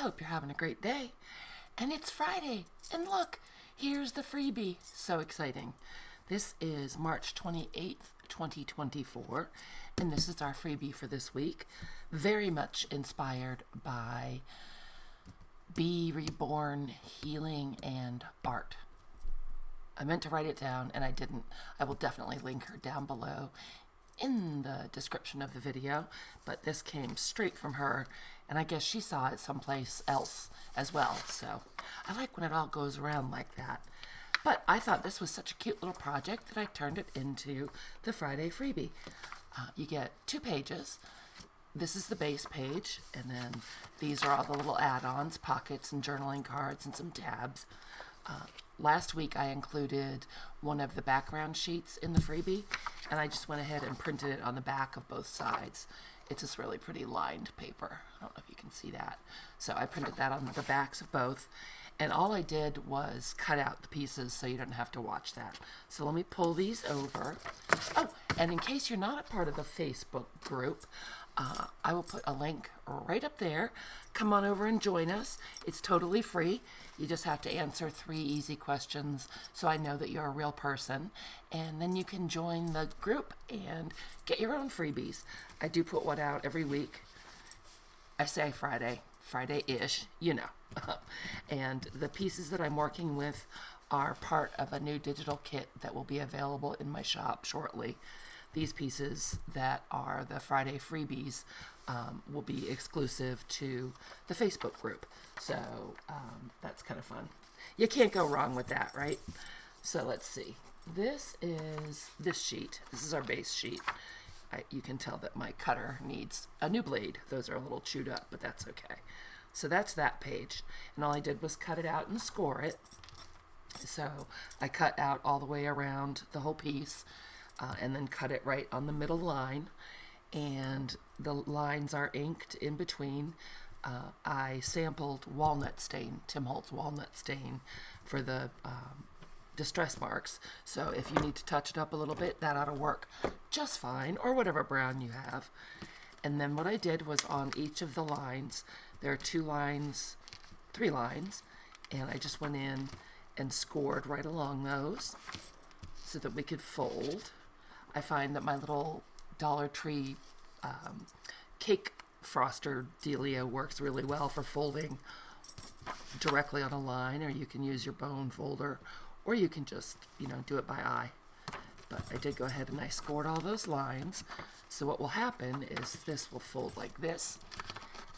hope you're having a great day. And it's Friday. And look, here's the freebie. So exciting. This is March 28th, 2024. And this is our freebie for this week. Very much inspired by Be Reborn, Healing, and Art. I meant to write it down and I didn't. I will definitely link her down below in the description of the video, but this came straight from her, and I guess she saw it someplace else as well. So I like when it all goes around like that. But I thought this was such a cute little project that I turned it into the Friday freebie. You get 2 pages. This is the base page, and then these are all the little add-ons, pockets and journaling cards and some tabs. Last week I included one of the background sheets in the freebie, and I just went ahead and printed it on the back of both sides. It's this really pretty lined paper. I don't know if you can see that. So I printed that on the backs of both, and all I did was cut out the pieces so you don't have to watch that. So let me pull these over. Oh, and in case you're not a part of the Facebook group, I will put a link right up there. Come on over and join us. It's totally free. You just have to answer 3 easy questions so I know that you're a real person. And then you can join the group and get your own freebies. I do put one out every week. I say Friday-ish, you know. And the pieces that I'm working with are part of a new digital kit that will be available in my shop shortly. These pieces that are the Friday freebies will be exclusive to the Facebook group. So that's kind of fun. You can't go wrong with that, right? So let's see. This is this sheet. This is our base sheet. You can tell that my cutter needs a new blade. Those are a little chewed up, but that's okay. So that's that page. And all I did was cut it out and score it. So I cut out all the way around the whole piece. And then cut it right on the middle line, and the lines are inked in between. I sampled walnut stain, Tim Holtz walnut stain, for the distress marks, so if you need to touch it up a little bit, that ought to work just fine, or whatever brown you have. And then what I did was on each of the lines, there are 2 lines, 3 lines, and I just went in and scored right along those so that we could fold. I find that my little Dollar Tree cake froster dealio works really well for folding directly on a line, or you can use your bone folder, or you can just, do it by eye. But I did go ahead and I scored all those lines. So what will happen is this will fold like this,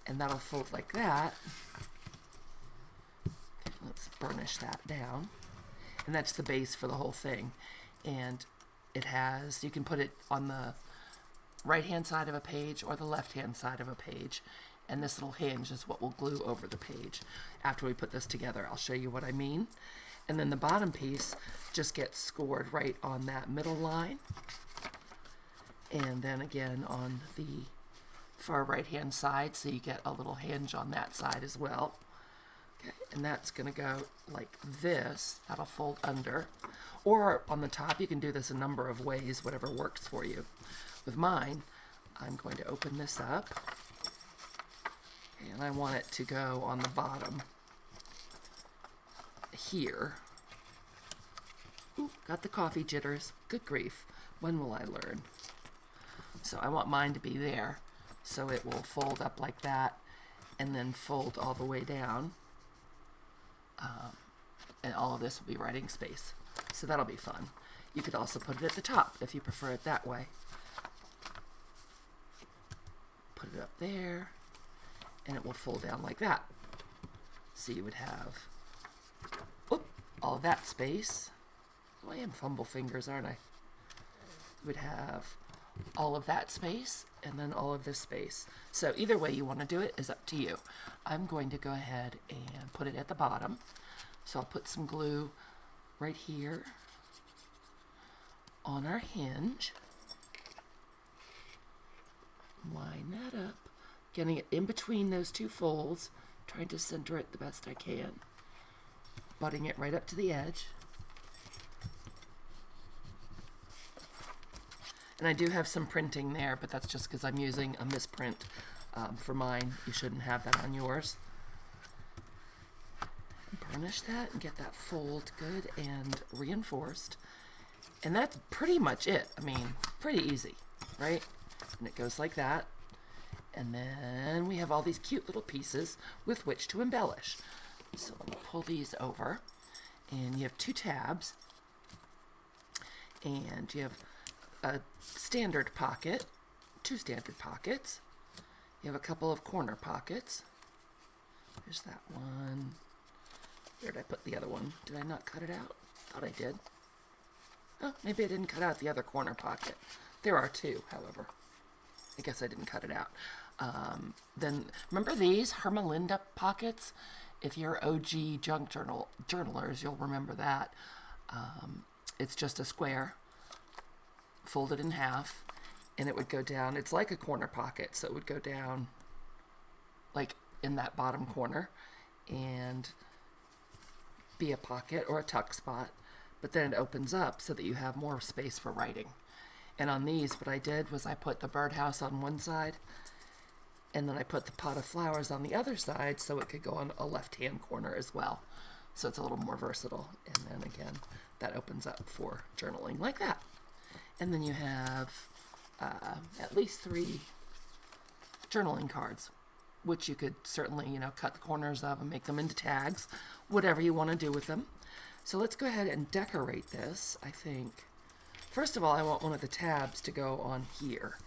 and that'll fold like that. Let's burnish that down. And that's the base for the whole thing. And it has, you can put it on the right-hand side of a page or the left-hand side of a page. And this little hinge is what will glue over the page. After we put this together, I'll show you what I mean. And then the bottom piece just gets scored right on that middle line. And then again on the far right-hand side, so you get a little hinge on that side as well. Okay, and that's going to go like this. That'll fold under. Or on the top, you can do this a number of ways, whatever works for you. With mine, I'm going to open this up, and I want it to go on the bottom here. Ooh, got the coffee jitters. Good grief. When will I learn? So I want mine to be there, so it will fold up like that, and then fold all the way down. And all of this will be writing space. So that'll be fun. You could also put it at the top if you prefer it that way. Put it up there, and it will fold down like that. So you would have all of that space. Oh, I am fumble fingers, aren't I? You would have all of that space, and then all of this space. So either way you want to do it is up to you. I'm going to go ahead and put it at the bottom. So I'll put some glue right here on our hinge. Line that up, getting it in between those 2 folds, trying to center it the best I can, butting it right up to the edge. And I do have some printing there, but that's just because I'm using a misprint for mine. You shouldn't have that on yours. burnish that and get that fold good and reinforced. And that's pretty much it. I mean, pretty easy, right? And it goes like that. And then we have all these cute little pieces with which to embellish. So let me pull these over. And you have 2 tabs. And you have a standard pocket, 2 standard pockets. You have a couple of corner pockets. There's that one. Where did I put the other one? Did I not cut it out? Thought I did. Oh, maybe I didn't cut out the other corner pocket. There are 2, however. I guess I didn't cut it out. Then, remember these Hermelinda pockets? If you're OG junk journalers, you'll remember that. It's just a square, folded in half, and it would go down. It's like a corner pocket, so it would go down like in that bottom corner and be a pocket or a tuck spot, but then it opens up so that you have more space for writing. And on these, what I did was I put the birdhouse on one side, and then I put the pot of flowers on the other side so it could go on a left-hand corner as well. So it's a little more versatile. And then again, that opens up for journaling like that. And then you have at least 3 journaling cards, which you could certainly, cut the corners of and make them into tags, whatever you want to do with them. So let's go ahead and decorate this, I think. First of all, I want one of the tabs to go on here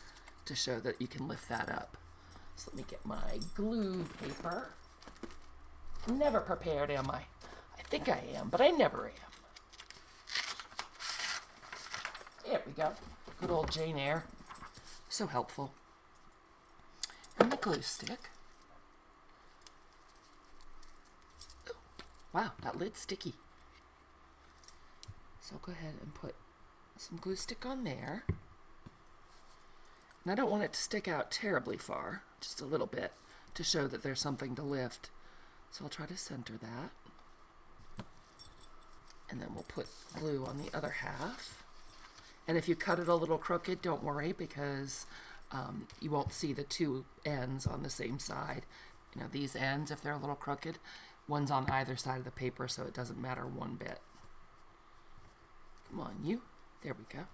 to show that you can lift that up. So let me get my glue paper. Never prepared, am I? I think I am, but I never am. There we go. Good old Jane Eyre. So helpful. And the glue stick. Ooh, wow, that lid's sticky. So I'll go ahead and put some glue stick on there. And I don't want it to stick out terribly far, just a little bit, to show that there's something to lift. So I'll try to center that. And then we'll put glue on the other half. And if you cut it a little crooked, don't worry, because you won't see the 2 ends on the same side. These ends, if they're a little crooked, one's on either side of the paper, so it doesn't matter one bit. Come on, you. There we go.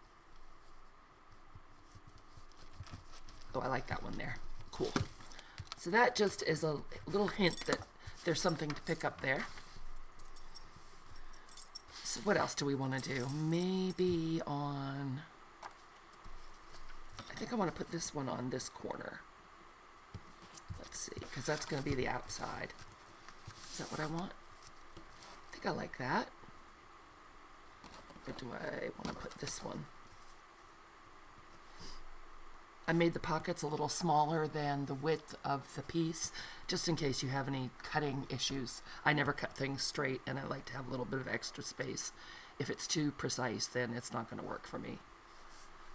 Oh, I like that one there. Cool. So that just is a little hint that there's something to pick up there. So what else do we want to do? Maybe on... I think I want to put this one on this corner. Let's see, because that's going to be the outside. Is that what I want? I think I like that. Or do I want to put this one? I made the pockets a little smaller than the width of the piece, just in case you have any cutting issues. I never cut things straight, and I like to have a little bit of extra space. If it's too precise, then it's not going to work for me.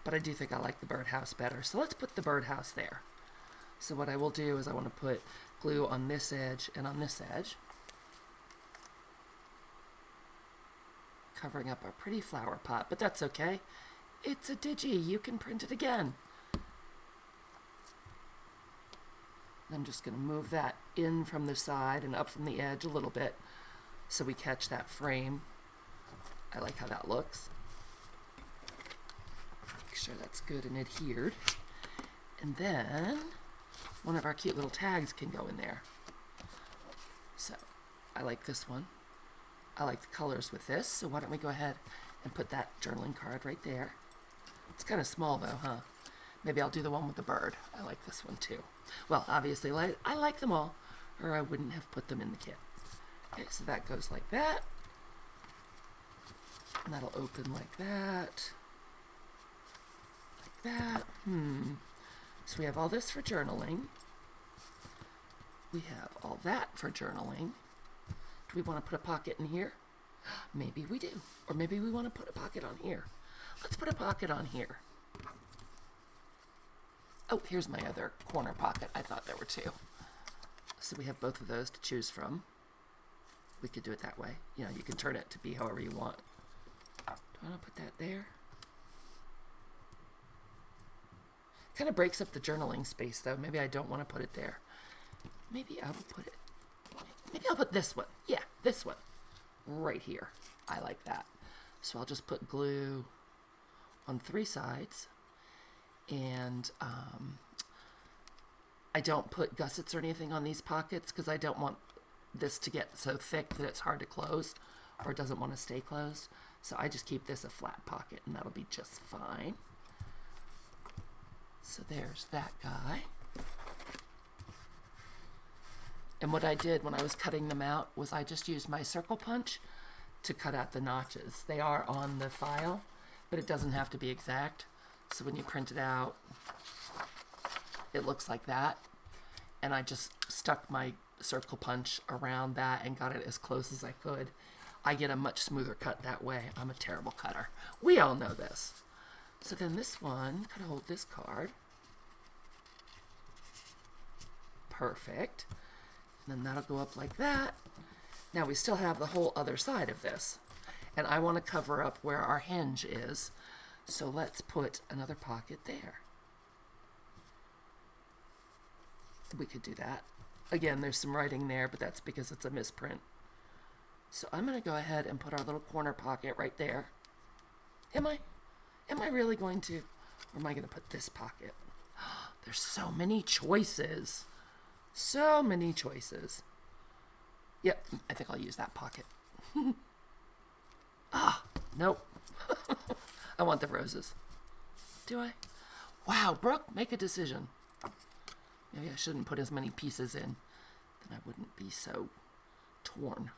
But I do think I like the birdhouse better, so let's put the birdhouse there. So what I will do is I want to put glue on this edge and on this edge, covering up our pretty flower pot, but that's okay. It's a digi. You can print it again. I'm just going to move that in from the side and up from the edge a little bit so we catch that frame. I like how that looks. Make sure that's good and adhered. And then one of our cute little tags can go in there. So I like this one. I like the colors with this, so why don't we go ahead and put that journaling card right there. It's kind of small though, huh? Maybe I'll do the one with the bird. I like this one too. Well, obviously, I like them all, or I wouldn't have put them in the kit. Okay, so that goes like that. And that'll open like that. Like that. So we have all this for journaling. We have all that for journaling. Do we want to put a pocket in here? Maybe we do. Or maybe we want to put a pocket on here. Let's put a pocket on here. Oh, here's my other corner pocket. I thought there were 2. So we have both of those to choose from. We could do it that way. You can turn it to be however you want. Do I want to put that there? Kind of breaks up the journaling space, though. Maybe I don't want to put it there. Maybe I will put it... Maybe I'll put this one. Yeah, this one. right here. I like that. So I'll just put glue on 3 sides, and I don't put gussets or anything on these pockets because I don't want this to get so thick that it's hard to close or it doesn't want to stay closed. So I just keep this a flat pocket, and that'll be just fine. So there's that guy. And what I did when I was cutting them out was I just used my circle punch to cut out the notches. They are on the file, but it doesn't have to be exact. So when you print it out, it looks like that. And I just stuck my circle punch around that and got it as close as I could. I get a much smoother cut that way. I'm a terrible cutter. We all know this. So then this one, could hold this card. Perfect. And then that'll go up like that. Now we still have the whole other side of this. And I want to cover up where our hinge is. So let's put another pocket there. We could do that. Again, there's some writing there, but that's because it's a misprint. So I'm going to go ahead and put our little corner pocket right there. Am I really going to? Or am I going to put this pocket? There's so many choices. So many choices. Yep, I think I'll use that pocket. Nope. I want the roses. Do I? Wow, Brooke, make a decision. Maybe I shouldn't put as many pieces in. Then I wouldn't be so torn.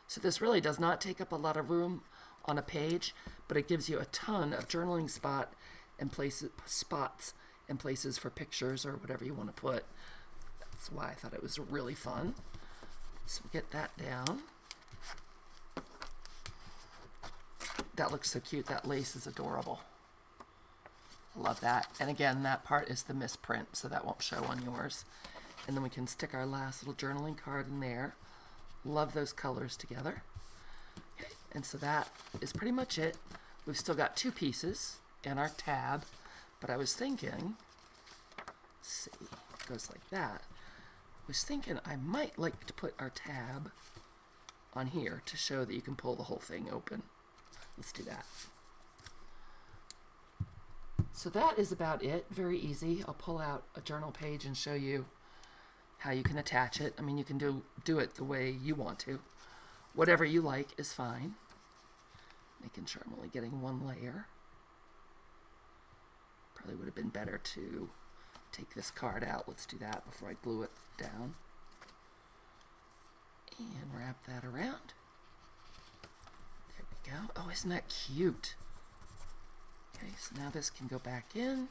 So this really does not take up a lot of room on a page, but it gives you a ton of journaling spots and places for pictures or whatever you want to put. That's why I thought it was really fun. So get that down. That looks so cute. That lace is adorable. I love that. And again, that part is the misprint, so that won't show on yours. And then we can stick our last little journaling card in there. Love those colors together. Okay. And so that is pretty much it. We've still got 2 pieces and our tab, but I was thinking, let's see, it goes like that. I was thinking I might like to put our tab on here to show that you can pull the whole thing open. Let's do that. So that is about it. Very easy. I'll pull out a journal page and show you how you can attach it. I mean, you can do it the way you want to. Whatever you like is fine. Making sure I'm only getting 1 layer. Probably would have been better to take this card out. Let's do that before I glue it down. And wrap that around. There we go. Oh, isn't that cute? Okay, so now this can go back in.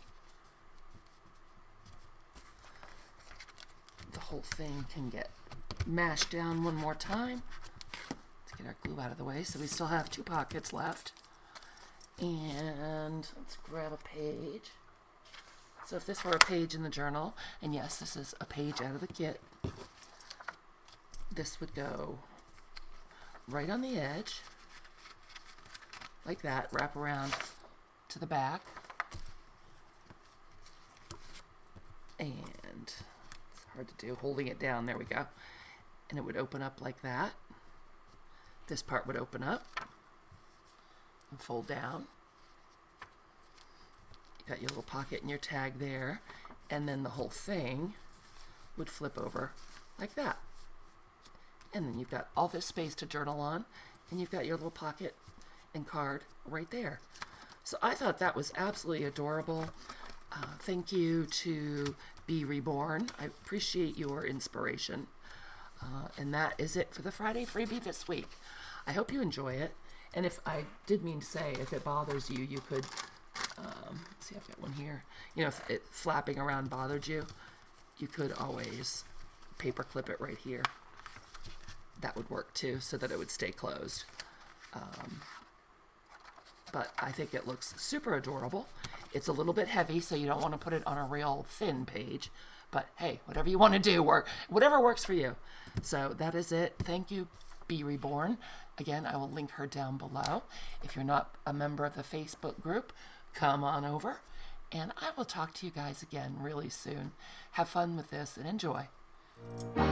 The whole thing can get mashed down one more time. Let's get our glue out of the way. So we still have 2 pockets left. And let's grab a page. So if this were a page in the journal, and yes, this is a page out of the kit, this would go right on the edge, like that, wrap around to the back, and it's hard to do, holding it down, there we go, and it would open up like that. This part would open up and fold down. You got your little pocket and your tag there, and then the whole thing would flip over like that. And then you've got all this space to journal on, and you've got your little pocket and card right there. So I thought that was absolutely adorable. Thank you to Be Reborn. I appreciate your inspiration. And that is it for the Friday freebie this week. I hope you enjoy it. And if I did mean to say, if it bothers you, you could, see, I've got one here. You know, if it flapping around bothered you, you could always paper clip it right here. That would work too, so that it would stay closed. But I think it looks super adorable. It's a little bit heavy, so you don't want to put it on a real thin page. But hey, whatever you want to do, whatever works for you. So that is it. Thank you, Be Reborn. Again, I will link her down below. If you're not a member of the Facebook group, come on over. And I will talk to you guys again really soon. Have fun with this and enjoy. Bye.